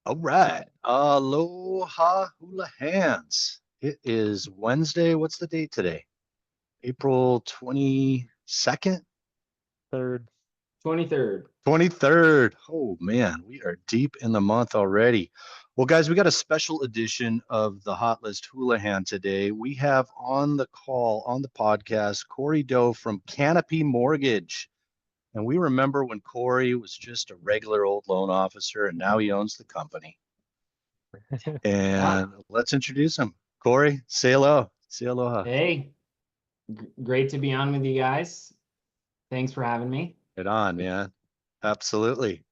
All right. Aloha hula hands. It is Wednesday. What's the date today? April 22nd? Third. 23rd. 23rd. Oh man, we are deep in the month already. Well, guys, we got a special edition of the Hot List Houlihan today. We have on the call, on the podcast, Corey Doe from Canopy Mortgage. And we remember when Corey was just a regular old loan officer, and now he owns the company. Yeah. And let's introduce him. Corey, say hello. Say aloha. Hey, great to be on with you guys. Thanks for having me. Right on, man. Absolutely.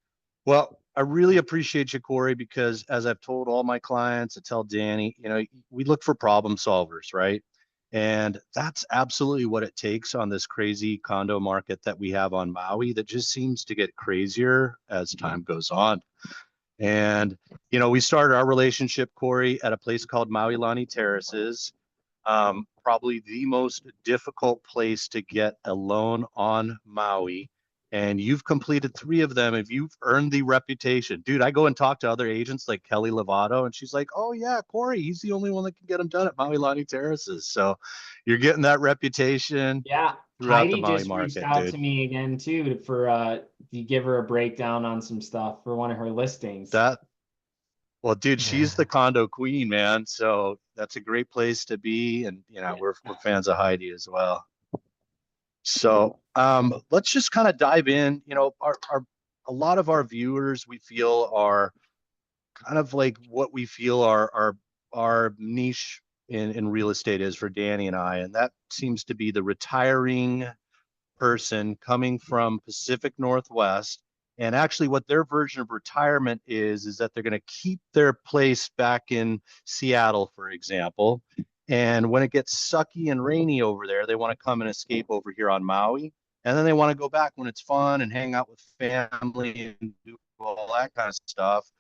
Well, I really appreciate you, Corey, because as I've told all my clients, I tell Danny, we look for problem solvers, right? And that's absolutely what it takes on this crazy condo market that we have on Maui that just seems to get crazier as time goes on. And, we started our relationship, Corey, at a place called Maui Lani Terraces, probably the most difficult place to get a loan on Maui. And you've completed three of them. If you've earned the reputation, dude, I go and talk to other agents like Kelly Lovato, and she's like, "Oh yeah, Corey, he's the only one that can get them done at Maui Lani Terraces." So you're getting that reputation Yeah, throughout the Heidi Maui just reached market, out dude. to me again too to give her a breakdown on some stuff for one of her listings. That Well, dude, she's the condo queen, man. So that's a great place to be, and Yeah. we're fans of Heidi as well. So let's just kind of dive in. Our a lot of our viewers we feel are kind of like what we feel our niche in real estate is for Danny and I, and that seems to be the retiring person coming from Pacific Northwest. And actually, what their version of retirement is that they're going to keep their place back in Seattle, for example. And when it gets sucky and rainy over there, they want to come and escape over here on Maui. And then they want to go back when it's fun and hang out with family and do all that kind of stuff.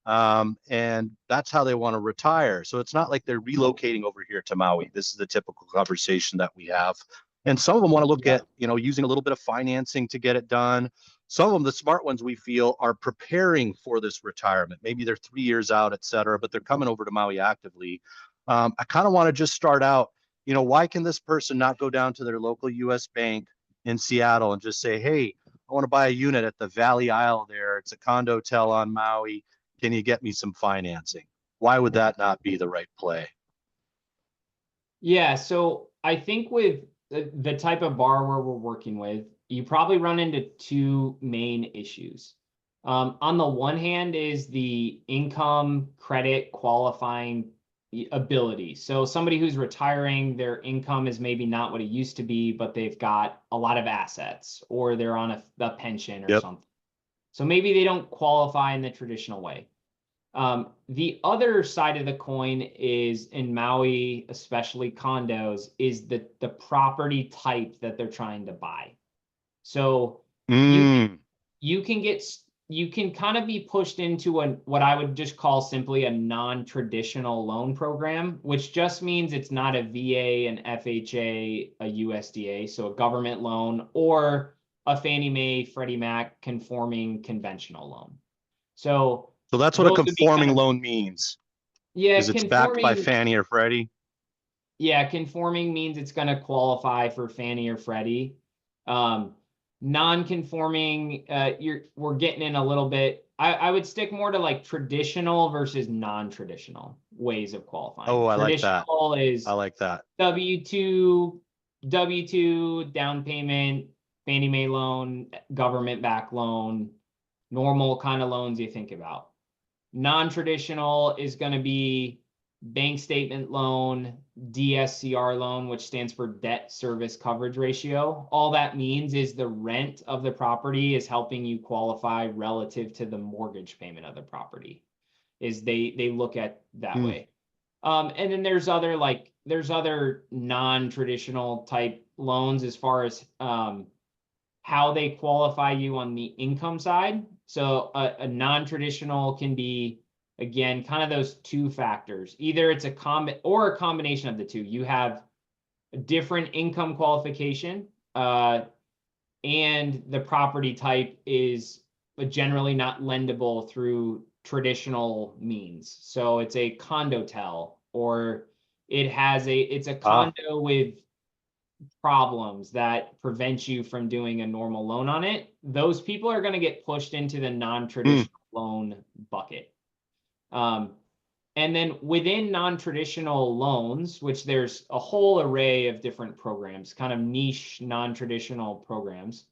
And that's how they want to retire. So it's not like they're relocating over here to Maui. This is the typical conversation that we have. And some of them want to look Yeah. at, using a little bit of financing to get it done. Some of them, the smart ones we feel, are preparing for this retirement. Maybe they're 3 years out, et cetera, but they're coming over to Maui actively. I kind of want to just start out, why can this person not go down to their local US bank in Seattle and just say, hey, I want to buy a unit at the Valley Isle there. It's a condo hotel on Maui. Can you get me some financing? Why would that not be the right play? Yeah, so I think with the type of borrower we're working with, you probably run into two main issues. On the one hand is the income credit qualifying ability. So somebody who's retiring, their income is maybe not what it used to be, but they've got a lot of assets or they're on a pension or Yep. something. So maybe they don't qualify in the traditional way. The other side of the coin is in Maui, especially condos, is the property type that they're trying to buy. So you can kind of be pushed into what I would just call simply a non-traditional loan program, which just means it's not a VA, an FHA, a USDA, so a government loan, or a Fannie Mae, Freddie Mac conforming conventional loan. So that's what a those would be conforming loan means. yeah, Is it's backed by conforming. Fannie or Freddie? Yeah, conforming means it's going to qualify for Fannie or Freddie. Non-conforming, we're getting in a little bit. I would stick more to like traditional versus non-traditional ways of qualifying. Oh, I like that. Traditional is I like that. W2 down payment, Fannie Mae loan, government-backed loan, normal kind of loans you think about. Non-traditional is going to be bank statement loan, DSCR loan, which stands for debt service coverage ratio. All that means is the rent of the property is helping you qualify relative to the mortgage payment of the property. Is they look at that way. And then there's other non-traditional type loans as far as how they qualify you on the income side. So a non-traditional can be, again, kind of those two factors. Either it's a combination of the two. You have a different income qualification, and the property type is but generally not lendable through traditional means. So it's a condotel, or it's a Ah, condo with problems that prevent you from doing a normal loan on it. Those people are going to get pushed into the hmm, non-traditional loan bucket. Um, and then within non-traditional loans, which there's a whole array of different programs, kind of niche non-traditional programs,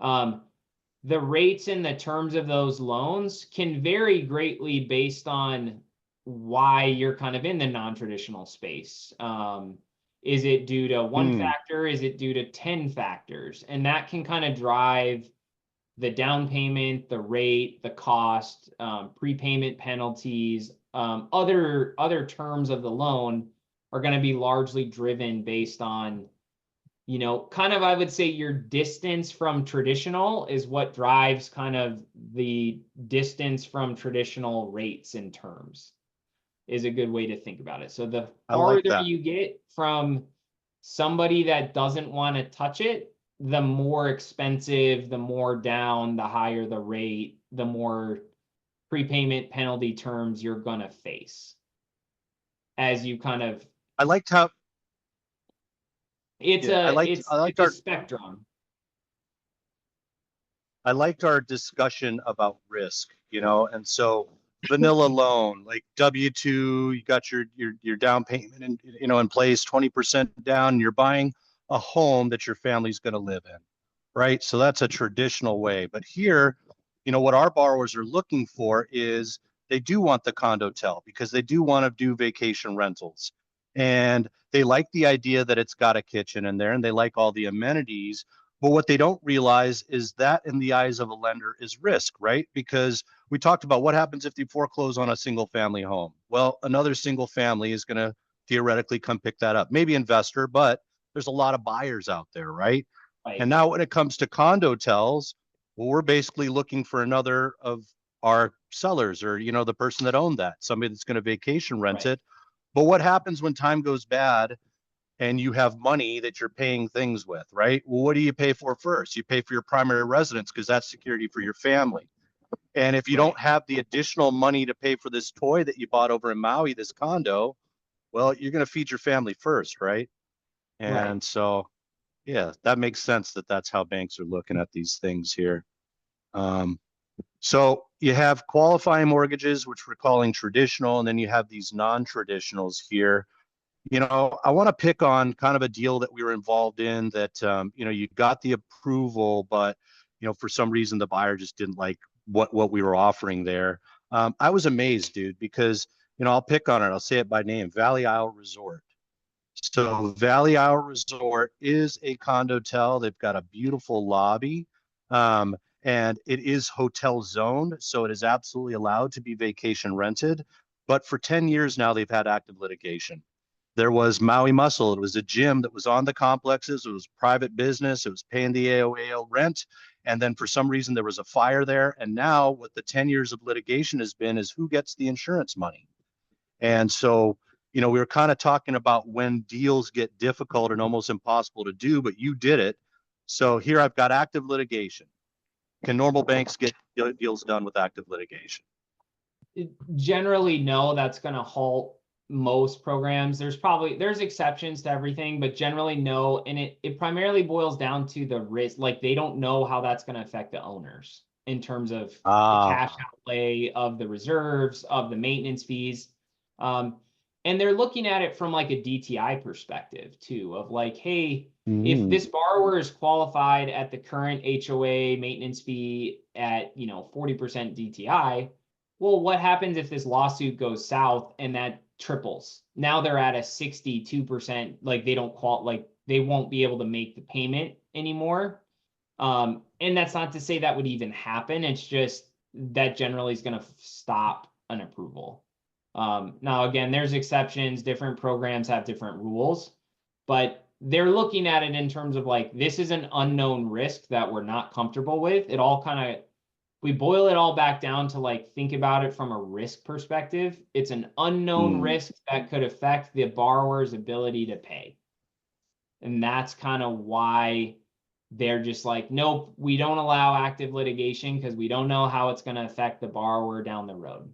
the rates and the terms of those loans can vary greatly based on why you're kind of in the non-traditional space. Is it due to one hmm. factor? Is it due to 10 factors? And that can kind of drive the down payment, the rate, the cost, prepayment penalties, other terms of the loan are going to be largely driven based on, kind of, I would say your distance from traditional is what drives kind of the distance from traditional rates and terms, is a good way to think about it. So the I like farther that. you get from somebody that doesn't want to touch it, the more expensive, the more down, the higher the rate, the more prepayment penalty terms you're going to face as you kind of, I liked how, it's yeah, a it's it's a spectrum. I liked our discussion about risk, and so vanilla loan, like W-2, you got your down payment in place, 20% down, and you're buying a home that your family's going to live in, right? So that's a traditional way. But here, what our borrowers are looking for is they do want the condotel because they do want to do vacation rentals. And they like the idea that it's got a kitchen in there and they like all the amenities, but what they don't realize is that in the eyes of a lender is risk, right? Because we talked about what happens if you foreclose on a single family home. Well, another single family is going to theoretically come pick that up. Maybe investor, but there's a lot of buyers out there, right? And Right, now when it comes to condo tells, well, we're basically looking for another of our sellers or, the person that owned that, somebody that's going to vacation rent right, it. But what happens when time goes bad and you have money that you're paying things with, right? Well, what do you pay for first? You pay for your primary residence because that's security for your family. And if you right, don't have the additional money to pay for this toy that you bought over in Maui, this condo, well, you're going to feed your family first, right? right. And so, yeah, that makes sense that that's how banks are looking at these things here. Um, so you have qualifying mortgages, which we're calling traditional, and then you have these non-traditionals here. I want to pick on kind of a deal that we were involved in that, you got the approval, but, for some reason the buyer just didn't like what we were offering there. I was amazed, dude, because, I'll pick on it. I'll say it by name, Valley Isle Resort. So Valley Isle Resort is a condotel. They've got a beautiful lobby, and it is hotel zoned, so it is absolutely allowed to be vacation rented. But for 10 years now, they've had active litigation. There was Maui Muscle. It was a gym that was on the complexes. It was private business. It was paying the AOAO rent. And then for some reason, there was a fire there. And now what the 10 years of litigation has been is who gets the insurance money. And so, we were kind of talking about when deals get difficult and almost impossible to do, but you did it. So here I've got active litigation. Can normal banks get deals done with active litigation? Generally, no, that's going to halt most programs. There's exceptions to everything, but generally no. And it primarily boils down to the risk. Like, they don't know how that's going to affect the owners in terms of the cash Ah, outlay, of the reserves, of the maintenance fees. And they're looking at it from like a DTI perspective too, of like, hey, if mm, this borrower is qualified at the current HOA maintenance fee at 40% DTI, well, what happens if this lawsuit goes south and that triples? Now they're at a 62%, like they won't be able to make the payment anymore. And that's not to say that would even happen. It's just that generally is going to stop an approval. Now, again, there's exceptions. Different programs have different rules, but they're looking at it in terms of like, this is an unknown risk that we're not comfortable with. It all kind of, we boil it all back down to like, think about it from a risk perspective. It's an unknown mm. risk that could affect the borrower's ability to pay. And that's kind of why they're just like, nope, we don't allow active litigation because we don't know how it's going to affect the borrower down the road.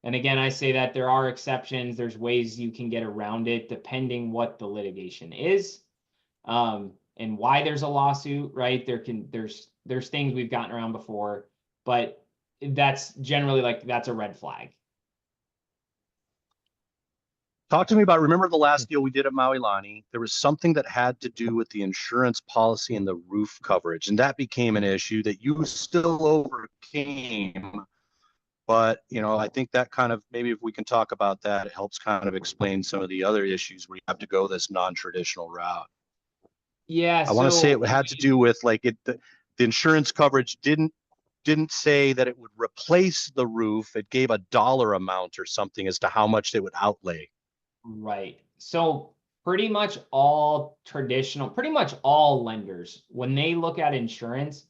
And again, I say that there are exceptions. There's ways you can get around it depending what the litigation is, and why there's a lawsuit, right? There's things we've gotten around before, but that's generally like, that's a red flag. Talk to me about, remember the last deal we did at Maui Lani? There was something that had to do with the insurance policy and the roof coverage, and that became an issue that you still overcame. But, you know, I think that kind of, maybe if we can talk about that, it helps kind of explain some of the other issues where you have to go this non-traditional route. Yeah, I want to say so it had to do with like the insurance coverage didn't say that it would replace the roof. It gave a dollar amount or something as to how much they would outlay. right. So pretty much all lenders, when they look at insurance,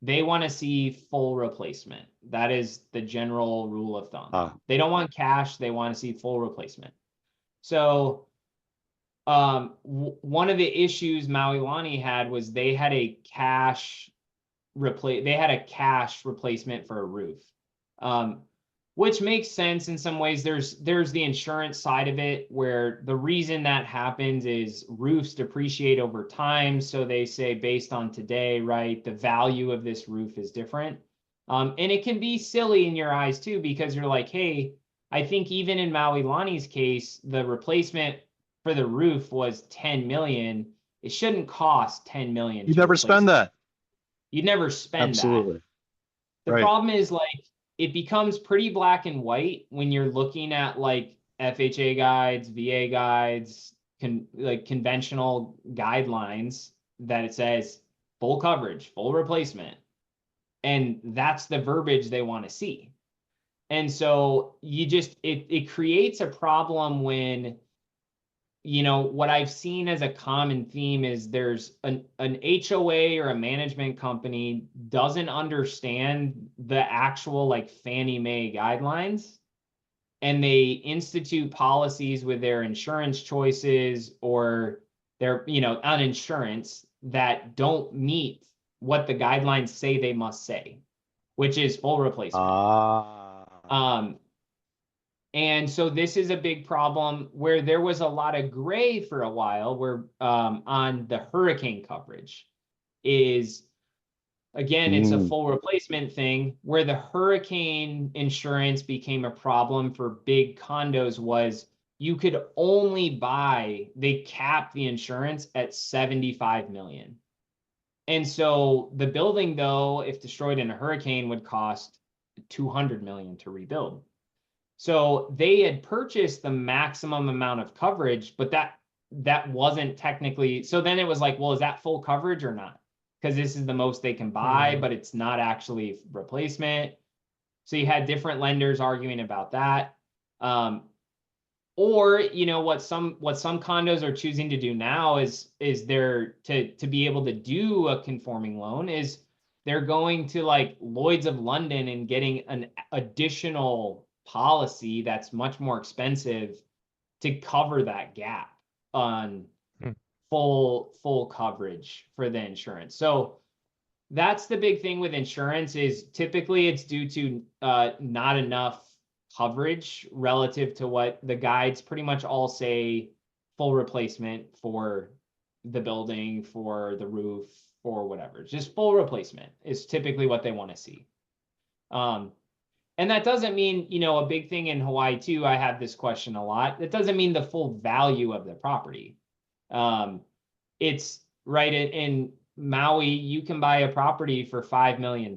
they want to see full replacement. That is the general rule of thumb. They don't want cash. They want to see full replacement. So one of the issues Maui Lani had was they had a cash replacement for a roof. Which makes sense in some ways. There's the insurance side of it, where the reason that happens is roofs depreciate over time. So they say, based on today, right, the value of this roof is different. And it can be silly in your eyes too, because you're like, hey, I think even in Maui Lani's case, the replacement for the roof was 10 million. It shouldn't cost 10 million. You never spend that. You'd never spend Absolutely. that. The Right. problem is, like, it becomes pretty black and white when you're looking at like FHA guides, VA guides, conventional guidelines, that it says full coverage, full replacement. And that's the verbiage they want to see. And so it creates a problem when, you know, what I've seen as a common theme is there's an HOA or a management company doesn't understand the actual like Fannie Mae guidelines, and they institute policies with their insurance choices or their, you know, on insurance that don't meet what the guidelines say they must say, which is full replacement. And so this is a big problem where there was a lot of gray for a while, where on the hurricane coverage is, again, it's a full replacement thing, where the hurricane insurance became a problem for big condos was you could only buy, they capped the insurance at 75 million. And so the building, though, if destroyed in a hurricane, would cost 200 million to rebuild. So they had purchased the maximum amount of coverage, but that wasn't technically. So then it was like, well, is that full coverage or not? Because this is the most they can buy, but it's not actually replacement. So you had different lenders arguing about that. Or, you know, what some condos are choosing to do now is they're to be able to do a conforming loan is they're going to like Lloyd's of London and getting an additional policy that's much more expensive to cover that gap on full coverage for the insurance. So that's the big thing with insurance, is typically it's due to not enough coverage relative to what the guides pretty much all say full replacement for the building, for the roof, or whatever. Just full replacement is typically what they want to see. And that doesn't mean, you know, a big thing in Hawaii too, I have this question a lot. That doesn't mean the full value of the property. It's right in Maui, you can buy a property for $5 million,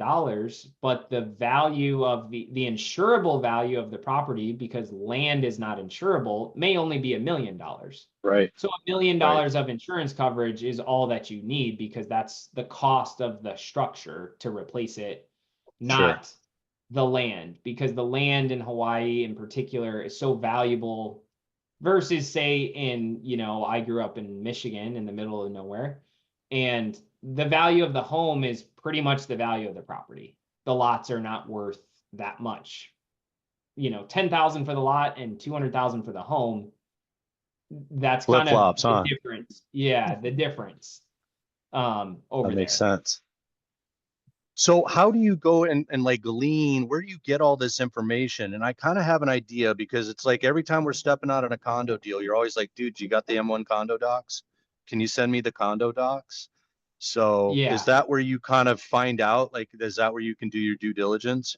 but the value of the insurable value of the property, because land is not insurable, may only be $1 million. Right. So $1 million of insurance coverage is all that you need, because that's the cost of the structure to replace it, not the land, because the land in Hawaii in particular is so valuable versus, say, in, you know, I grew up in Michigan in the middle of nowhere, and the value of the home is pretty much the value of the property. The lots are not worth that much. You know, 10,000 for the lot and 200,000 for the home. That's kind of the difference. Yeah, the difference. over That makes there. sense. So how do you go and like glean, where do you get all this information? And I kind of have an idea because it's like every time we're stepping out on a condo deal, you're always like, dude, you got the M1 condo docs? Can you send me the condo docs? So is Yeah. that where you kind of find out, like, is that where you can do your due diligence?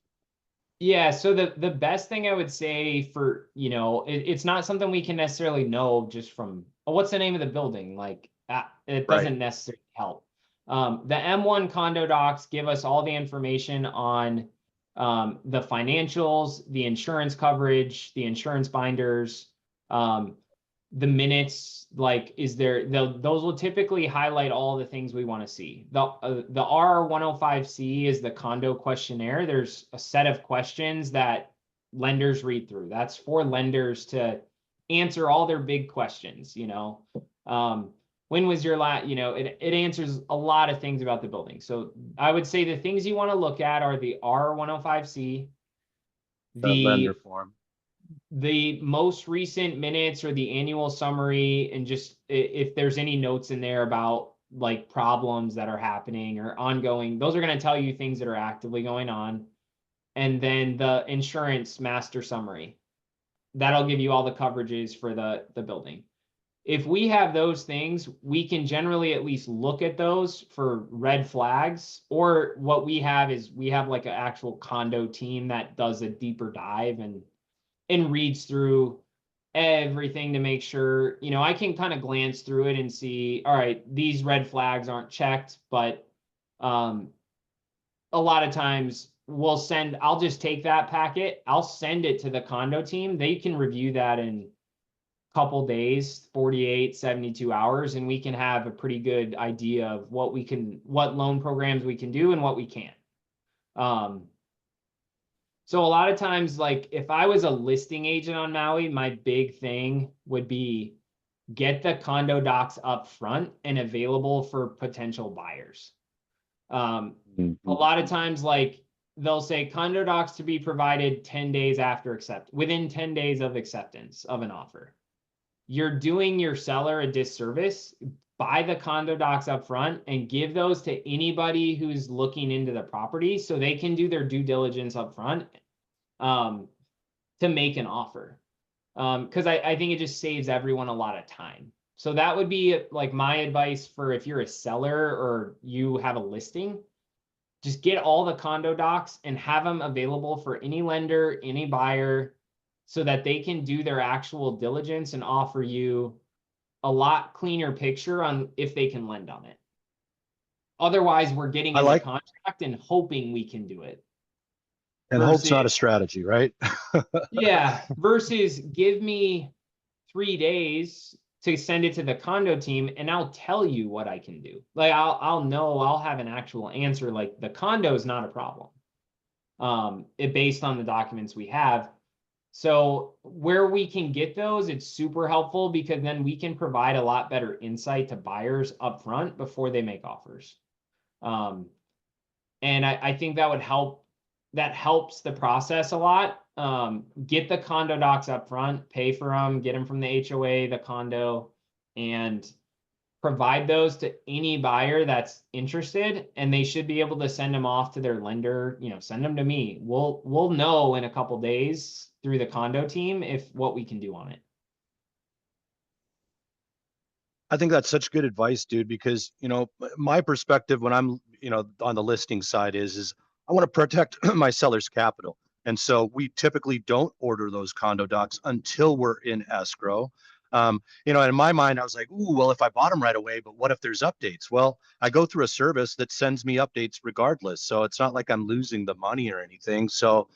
Yeah, so the best thing I would say for, it's not something we can necessarily know just from, oh, what's the name of the building? Like, it Right. doesn't necessarily help. The M1 condo docs give us all the information on the financials, the insurance coverage, the insurance binders, um, the minutes. Like, those will typically highlight all the things we want to see. The R105C is the condo questionnaire. There's a set of questions that lenders read through. That's for lenders to answer all their big questions. When was your last, it answers a lot of things about the building. So I would say the things you want to look at are the R105C, That lender the form. most recent minutes or the annual summary, and just if there's any notes in there about like problems that are happening or ongoing, those are going to tell you things that are actively going on. And then the insurance master summary, that'll give you all the coverages for the building. If we have those things, we can generally at least look at those for red flags. Or what we have is we have like an actual condo team that does a deeper dive and reads through everything to make sure, I can kind of glance through it and see, all right, these red flags aren't checked, but a lot of times I'll just take that packet, I'll send it to the condo team. They can review that in a couple days, 48, 72 hours, and we can have a pretty good idea of what loan programs we can do and what we can't. So a lot of times, like if I was a listing agent on Maui, my big thing would be get the condo docs up front and available for potential buyers. A Mhm. lot of times, like they'll say condo docs to be provided 10 days after within 10 days of acceptance of an offer. You're doing your seller a disservice. Buy the condo docs up front and give those to anybody who's looking into the property so they can do their due diligence up front to make an offer. Because I think it just saves everyone a lot of time. So that would be like my advice for if you're a seller or you have a listing, just get all the condo docs and have them available for any lender, any buyer, so that they can do their actual diligence and offer you a lot cleaner picture on if they can lend on it. Otherwise, we're getting I into like, contract and hoping we can do it. and hope's Versus, not a strategy, right? yeah, versus give me 3 days to send it to the condo team and I'll tell you what I can do. Like I'll have an actual answer. Like the condo is not a problem. Based on the documents we have. So where we can get those, it's super helpful because then we can provide a lot better insight to buyers up front before they make offers. And I think that would help. That helps the process a lot. Get the condo docs up front, pay for them, get them from the HOA, the condo, and provide those to any buyer that's interested, and they should be able to send them off to their lender. Send them to me. We'll know in a couple days through the condo team if what we can do on it. I think that's such good advice, dude, because, my perspective when I'm, on the listing side is I want to protect my seller's capital. And so we typically don't order those condo docs until we're in escrow. And in my mind, I was like, ooh, well, if I bought them right away, but what if there's updates? Well, I go through a service that sends me updates regardless. So it's not like I'm losing the money or anything. So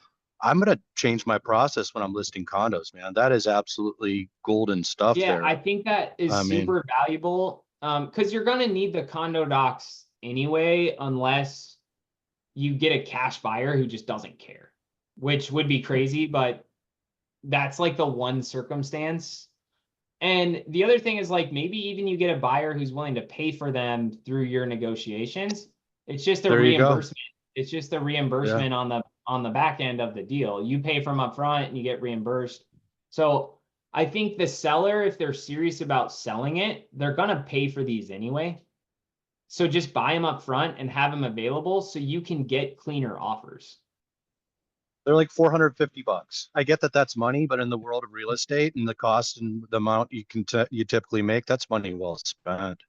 I'm going to change my process when I'm listing condos, man. That is absolutely golden stuff Yeah, there. I think that is I mean, super valuable because you're going to need the condo docs anyway, unless you get a cash buyer who just doesn't care, which would be crazy, but that's like the one circumstance. And the other thing is like maybe even you get a buyer who's willing to pay for them through your negotiations. It's just a there you go. reimbursement. It's just a Yeah. reimbursement on the back end of the deal. You pay from up front and you get reimbursed. So I think the seller, if they're serious about selling it, they're gonna pay for these anyway. So just buy them up front and have them available so you can get cleaner offers. They're like $450. I get that that's money, but in the world of real estate and the cost and the amount you typically make, that's money well spent.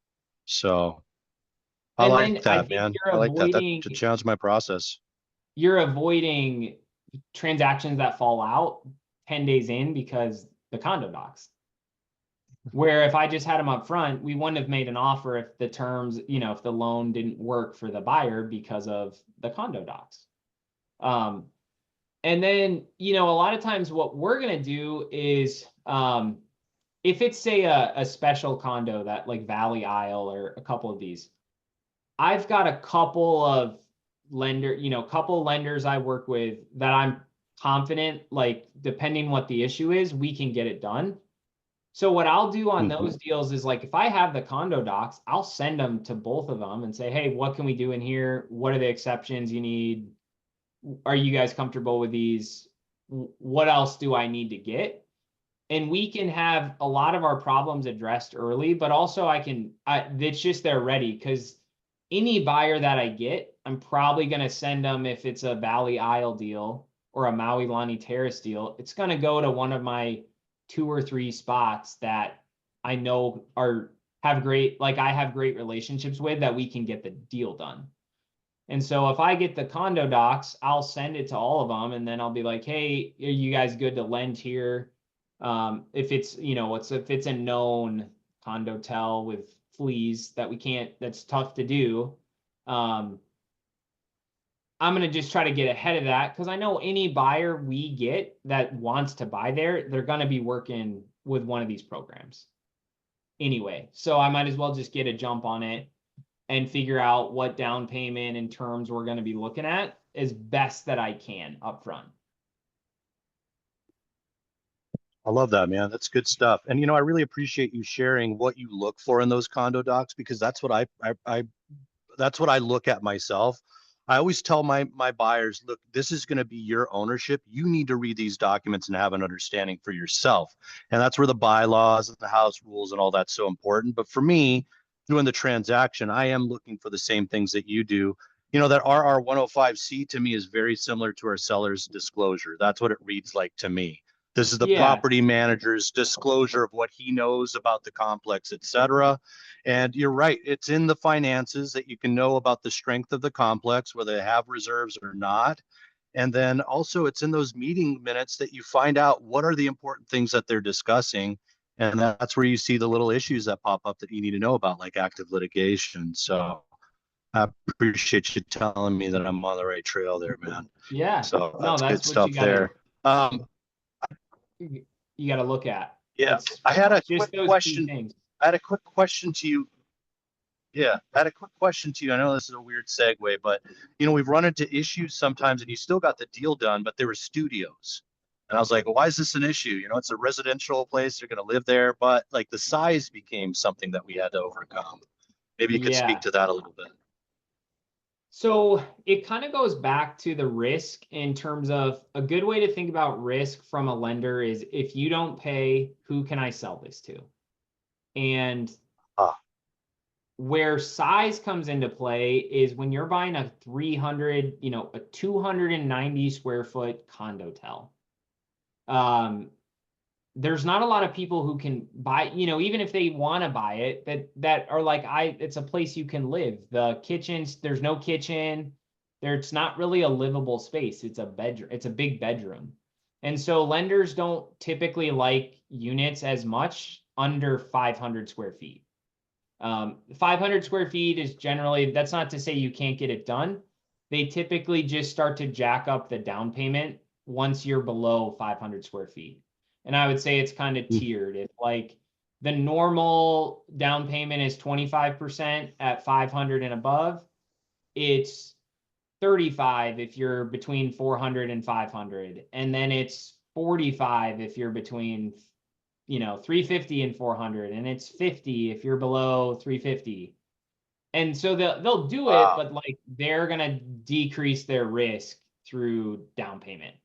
So I And like then I that, think man. I like that. That to challenge my process. you're avoiding transactions that fall out 10 days in because the condo docs. Where if I just had them up front, we wouldn't have made an offer if the terms, if the loan didn't work for the buyer because of the condo docs. And then, a lot of times what we're going to do is, if it's say a special condo that like Valley Isle or a couple of these, I've got a couple of couple lenders I work with that I'm confident, like depending what the issue is, we can get it done. So what I'll do on those deals is like, if I have the condo docs, I'll send them to both of them and say, hey, what can we do in here? What are the exceptions you need? Are you guys comfortable with these? What else do I need to get? And we can have a lot of our problems addressed early, but also it's just they're ready, because any buyer that I get, I'm probably going to send them, if it's a Valley Isle deal or a Maui Lani Terrace deal, it's going to go to one of my 2 or 3 spots that I know have great relationships with, that we can get the deal done. And so if I get the condo docs, I'll send it to all of them, and then I'll be like, hey, are you guys good to lend here? If it's, if it's a known condo tel with fleas that's tough to do. I'm going to just try to get ahead of that, because I know any buyer we get that wants to buy there, they're going to be working with one of these programs anyway. So I might as well just get a jump on it and figure out what down payment and terms we're going to be looking at as best that I can up front. I love that, man. That's good stuff. And I really appreciate you sharing what you look for in those condo docs, because that's what I that's what I look at myself. I always tell my buyers, look, this is going to be your ownership. You need to read these documents and have an understanding for yourself. And that's where the bylaws and the house rules and all that's so important. But for me, doing the transaction, I am looking for the same things that you do. That RR 105C to me is very similar to our seller's disclosure. That's what it reads like to me. This is the Yeah. property manager's disclosure of what he knows about the complex, et cetera. And you're right, it's in the finances that you can know about the strength of the complex, whether they have reserves or not. And then also it's in those meeting minutes that you find out what are the important things that they're discussing. And that's where you see the little issues that pop up that you need to know about, like active litigation. So I appreciate you telling me that I'm on the right trail there, man. Yeah. So No, that's good that's what stuff there. you got to look at. Yeah, It's I had a just quick those key question. things. I had a quick question to you. Yeah, I had a quick question to you. I know this is a weird segue, but we've run into issues sometimes, and you still got the deal done, but there were studios. And I was like, well, why is this an issue? It's a residential place, they're going to live there, but like the size became something that we had to overcome. Maybe you could speak Yeah. to that a little bit. So it kind of goes back to the risk, in terms of a good way to think about risk from a lender is, if you don't pay, who can I sell this to? And Ah, where size comes into play is when you're buying a 290 square foot condo tel. There's not a lot of people who can buy, even if they want to buy it, that are like, it's a place you can live. The kitchens, there's no kitchen. It's not really a livable space. It's a bedroom. It's a big bedroom. And so lenders don't typically like units as much under 500 square feet. 500 square feet is generally, that's not to say you can't get it done. They typically just start to jack up the down payment once you're below 500 square feet. And I would say it's kind of tiered. If like the normal down payment is 25% at 500 and above, it's 35 if you're between 400 and 500. And then it's 45 if you're between 350 and 400, and it's 50 if you're below 350. And so they'll do it, wow. but like they're gonna decrease their risk through down payment.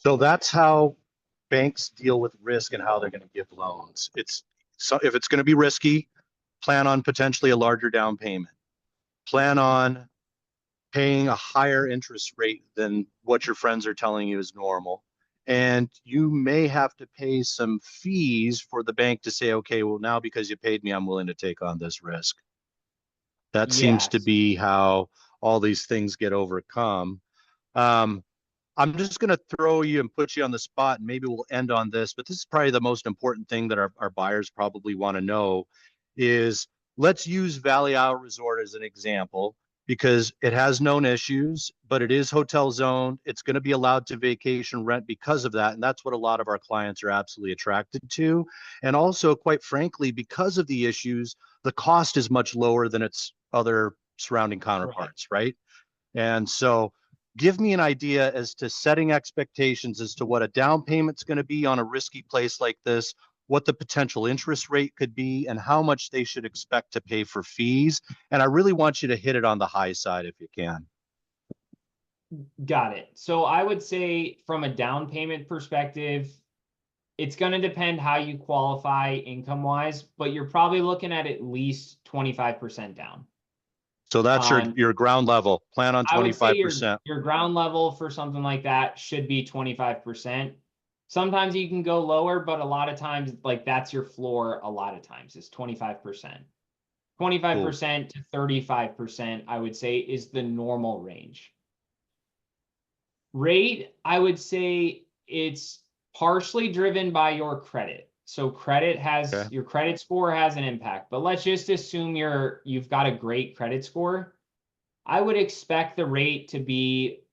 So that's how banks deal with risk and how they're going to give loans. So if it's going to be risky, plan on potentially a larger down payment, plan on paying a higher interest rate than what your friends are telling you is normal. And you may have to pay some fees for the bank to say, okay, well, now because you paid me, I'm willing to take on this risk. That seems to Yes. be how all these things get overcome. Um, I'm just going to throw you and put you on the spot, and maybe we'll end on this, but this is probably the most important thing that our buyers probably want to know is, let's use Valley Isle Resort as an example, because it has known issues, but it is hotel zone. It's going to be allowed to vacation rent because of that. And that's what a lot of our clients are absolutely attracted to. And also, quite frankly, because of the issues, the cost is much lower than its other surrounding Right. counterparts, right? And so give me an idea as to setting expectations as to what a down payment's going to be on a risky place like this, what the potential interest rate could be, and how much they should expect to pay for fees. And I really want you to hit it on the high side if you can. Got it. So I would say from a down payment perspective, it's going to depend how you qualify income wise, but you're probably looking at least 25% down. So that's your ground level. Plan on I would say your 25%. your ground level for something like that should be 25%. Sometimes you can go lower, but a lot of times, like that's your floor. A lot of times is 25%. Cool. 25% to 35%, I would say, is the normal range. Rate, I would say it's partially driven by your credit. So Okay. your credit score has an impact, but let's just assume you've got a great credit score. I would expect the rate to be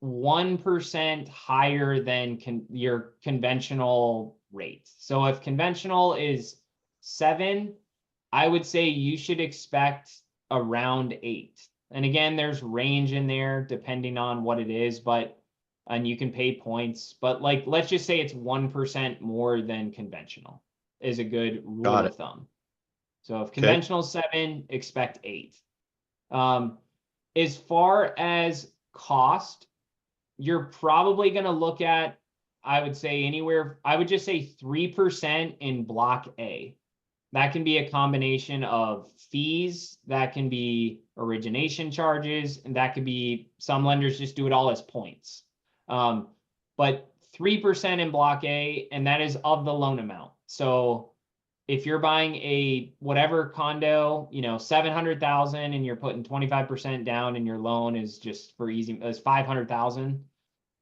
1% higher than your conventional rate. So if conventional is 7, I would say you should expect around 8. And again, there's range in there depending on what it is, and you can pay points, but like, let's just say it's 1% more than conventional is a good rule Got of it. thumb. So if Okay. conventional 7, expect 8. As far as cost, you're probably going to look at, I would say I would just say 3% in block A. That can be a combination of fees, that can be origination charges, and that could be, some lenders just do it all as points. But 3% in block A, and that is of the loan amount. So if you're buying a whatever condo, 700,000 and you're putting 25% down and your loan is just for easy as 500,000,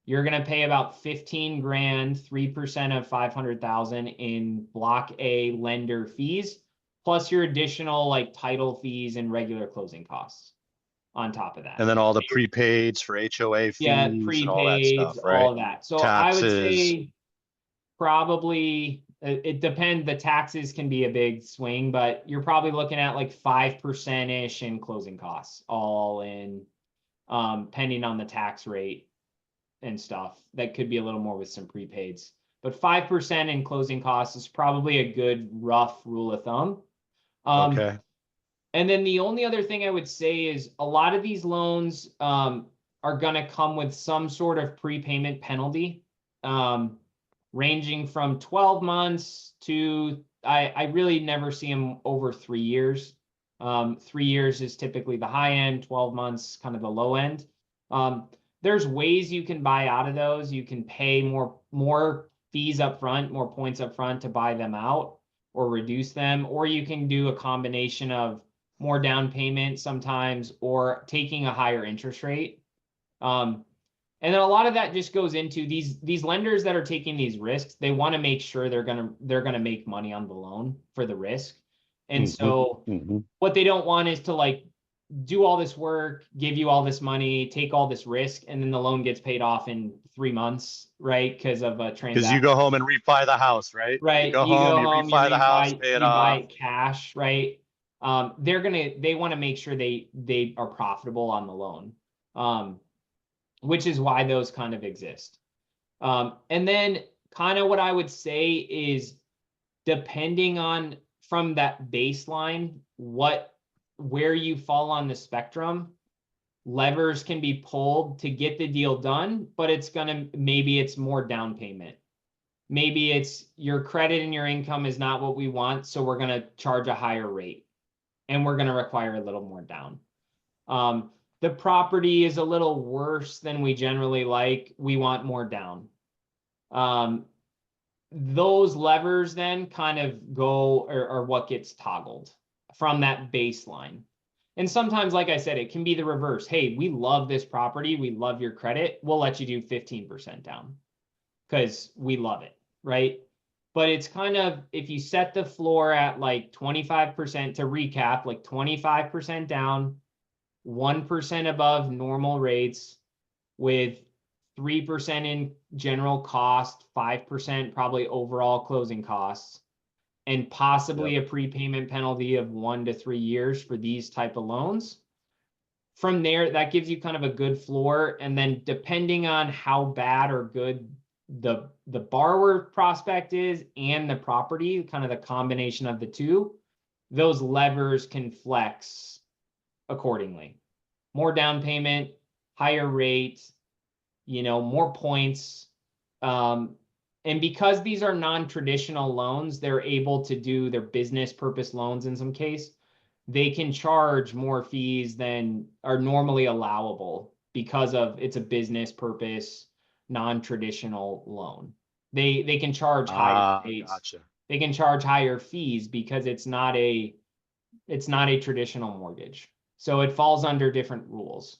you're going to pay about 15 grand, 3% of 500,000 in block A lender fees, plus your additional like title fees and regular closing costs on top of that. And then all the prepaids for HOA Yeah, fees and all that prepaids, stuff, right? all of that. So I would Taxes. say probably it depends. The taxes can be a big swing, but you're probably looking at like 5%-ish in closing costs, all in, depending on the tax rate and stuff. That could be a little more with some prepaids, but 5% in closing costs is probably a good rough rule of thumb. Okay. And then the only other thing I would say is a lot of these loans are going to come with some sort of prepayment penalty, ranging from 12 months to, I really never see them over 3 years. 3 years is typically the high end, 12 months kind of the low end. There's ways you can buy out of those. You can pay more fees up front, more points up front to buy them out or reduce them, or you can do a combination of more down payment sometimes or taking a higher interest rate. And then a lot of that just goes into these lenders that are taking these risks. They want to make sure they're gonna make money on the loan for the risk. And so what they don't want is to like do all this work, give you all this money, take all this risk, and then the loan gets paid off in 3 months, right? Because of a Because you go transaction. home and refi the house, right? You Right. go You home, go you home, you refi the house, pay it buy off. it cash, right? They want to make sure they are profitable on the loan. Which is why those kind of exist. And then kind of what I would say is, depending on from that baseline, where you fall on the spectrum, levers can be pulled to get the deal done, but maybe it's more down payment. Maybe it's your credit and your income is not what we want, so we're going to charge a higher rate. and we're going to require a little more down. The property is a little worse than we generally like. We want more down. Those levers then kind of go or what gets toggled from that baseline. And sometimes, like I said, it can be the reverse. Hey, we love this property. We love your credit. We'll let you do 15% down because we love it, right? But it's kind of, if you set the floor at like 25%, to recap, like 25% down, 1% above normal rates, with 3% in general cost, 5% probably overall closing costs, and possibly a prepayment penalty of 1 to 3 years for these type of loans. From there, that gives you kind of a good floor. And then depending on how bad or good the borrower prospect is and the property, kind of the combination of the two, those levers can flex accordingly. More down payment, higher rate, more points. And because these are non-traditional loans, they're able to do their business purpose loans in some case. They can charge more fees than are normally allowable because of it's a business purpose, non-traditional loan. They can charge higher rates. Gotcha. They can charge higher fees because it's not a traditional mortgage. So it falls under different rules.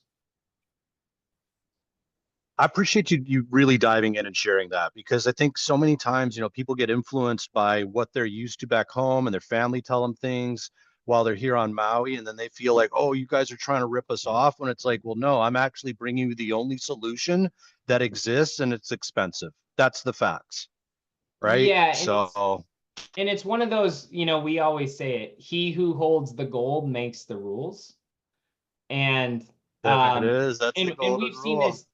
I appreciate you really diving in and sharing that, because I think so many times, people get influenced by what they're used to back home and their family tell them things while they're here on Maui. And then they feel like, oh, you guys are trying to rip us off, when it's like, well, no, I'm actually bringing you the only solution that exists, and it's expensive. That's the facts. Right. Yeah. And it's one of those, we always say it, he who holds the gold makes the rules. And that is, that's the and golden we've seen rule. this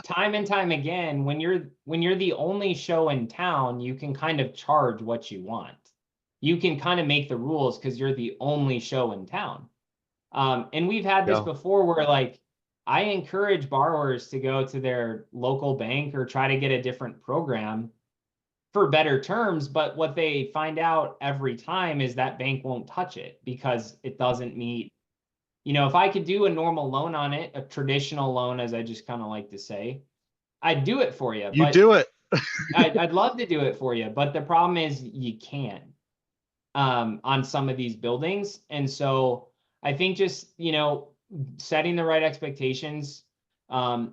time and time again. When you're the only show in town, you can kind of charge what you want. You can kind of make the rules because you're the only show in town. And we've had this before where, like, I encourage borrowers to go to their local bank or try to get a different program for better terms. But what they find out every time is that bank won't touch it because it doesn't meet, if I could do a normal loan on it, a traditional loan, as I just kind of like to say, I'd do it for you. You do it. I'd love to do it for you. But the problem is you can't on some of these buildings. And so I think just, setting the right expectations, and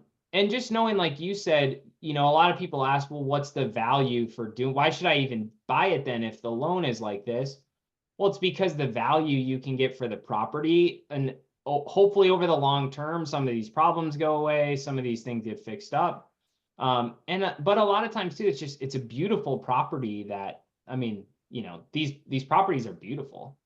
just knowing, like you said, a lot of people ask, well, what's the value for doing, why should I even buy it then if the loan is like this? Well, it's because the value you can get for the property, and hopefully over the long term, some of these problems go away, some of these things get fixed up. But a lot of times too, it's a beautiful property that, these properties are beautiful.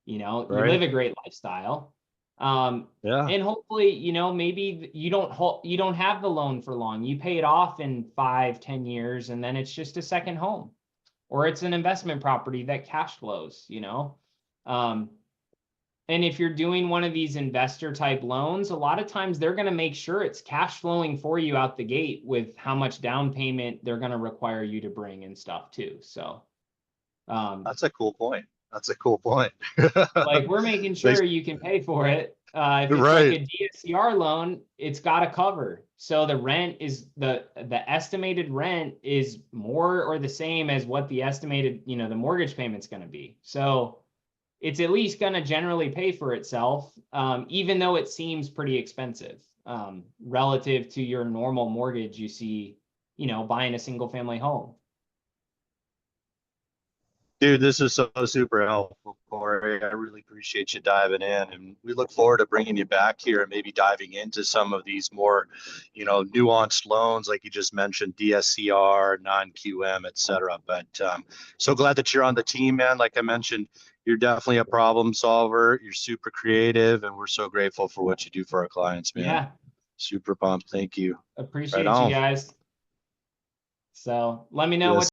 You live a great lifestyle. And hopefully, maybe you don't have the loan for long. You pay it off in 5-10 years, and then it's just a second home, or it's an investment property that cash flows, and if you're doing one of these investor type loans, a lot of times they're going to make sure it's cash flowing for you out the gate with how much down payment they're going to require you to bring and stuff too. So that's a cool point. Like, we're making sure you can pay for it. If it's like a DSCR loan, it's got to cover. So the rent is the estimated rent is more or the same as what the estimated, the mortgage payment's going to be. So it's at least going to generally pay for itself, even though it seems pretty expensive relative to your normal mortgage you see, buying a single family home. Dude, this is so super helpful, Corey. I really appreciate you diving in, and we look forward to bringing you back here and maybe diving into some of these more, nuanced loans, like you just mentioned, DSCR, non-QM, et cetera. But so glad that you're on the team, man. Like I mentioned, you're definitely a problem solver. You're super creative, and we're so grateful for what you do for our clients, man. Yeah. Super pumped. Thank you. Appreciate you guys. So let me know what